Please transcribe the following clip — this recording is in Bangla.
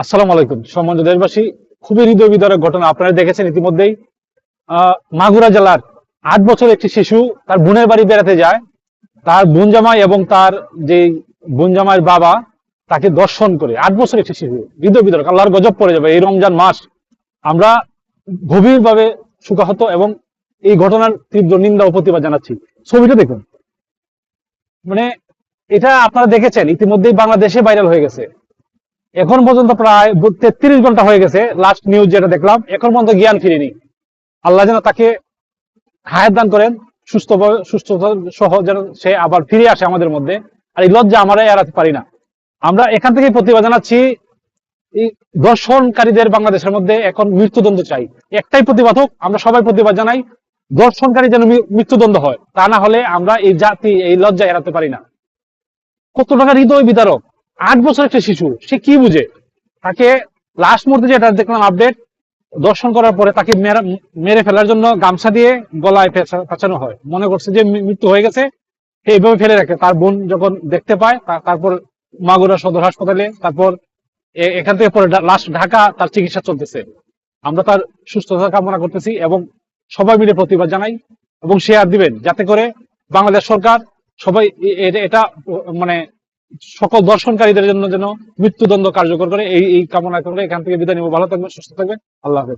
আসসালামু আলাইকুম সম্মানিত দেশবাসী। খুবই হৃদয় বিদারক ঘটনা আপনারা দেখেছেন ইতিমধ্যেই। মাগুরা জেলার 8 বছর একটি শিশু তার বোনের বাড়ি বেড়াতে যায়। তার বোন জামাই এবং তার যে বোন জামাইয়ের বাবা তাকে দর্শন করে। 8 বছর একটি শিশু, হৃদয় বিদারক, আল্লাহর গজব পড়ে যাবে এই রমজান মাস। আমরা গভীরভাবে শোকাহত এবং এই ঘটনার তীব্র নিন্দা ও প্রতিবাদ জানাচ্ছি। ছবিটা দেখুন, মানে এটা আপনারা দেখেছেন ইতিমধ্যেই বাংলাদেশে ভাইরাল হয়ে গেছে। এখন পর্যন্ত প্রায় 33 ঘন্টা হয়ে গেছে, লাস্ট নিউজ যেটা দেখলাম। এখন পর্যন্ত জ্ঞান ফিরেনি। আল্লাহ যেন তাকে হায়াত দান করেন, সুস্থতা সহ যেন সে আবার ফিরে আসে আমাদের মধ্যে। আর এই লজ্জা আমরা এড়াতে পারি না। আমরা এখান থেকে প্রতিবাদ জানাচ্ছি। এই দর্শনকারীদের বাংলাদেশের মধ্যে এখন মৃত্যুদণ্ড চাই। একটাই প্রতিবাদ হোক, আমরা সবাই প্রতিবাদ জানাই। দর্শনকারী যেন মৃত্যুদণ্ড হয়, তা না হলে আমরা এই জাতি এই লজ্জা এড়াতে পারি না। কত টাকা হৃদয় বিদারক! 8 বছর একটা শিশু, সে কি বুঝে? তাকে লাস্ট মুহূর্তে যেটা দেখলাম আপডেট, দর্শন করার পরে তাকে মেরে ফেলার জন্য গামছা দিয়ে গলায় পেঁচানো হয়। মনে করছে যে মৃত্যু হয়ে গেছে, এইভাবে ফেলে রাখে। তার বোন যখন দেখতে পায়, তারপর মাগুরা সদর হাসপাতালে, তারপর এখান থেকে পরে লাস্ট ঢাকা, তার চিকিৎসা চলতেছে। আমরা তার সুস্থতা কামনা করতেছি এবং সবাই মিলে প্রতিবাদ জানাই এবং শেয়ার দিবেন, যাতে করে বাংলাদেশ সরকার সবাই এটা মানে সকল দর্শনকারীদের জন্য যেন মৃত্যুদণ্ড কার্যকর করে। এই কামনা করে এখান থেকে বিদায় নিব। ভালো থাকবেন, সুস্থ থাকবেন। আল্লাহ হাফেজ।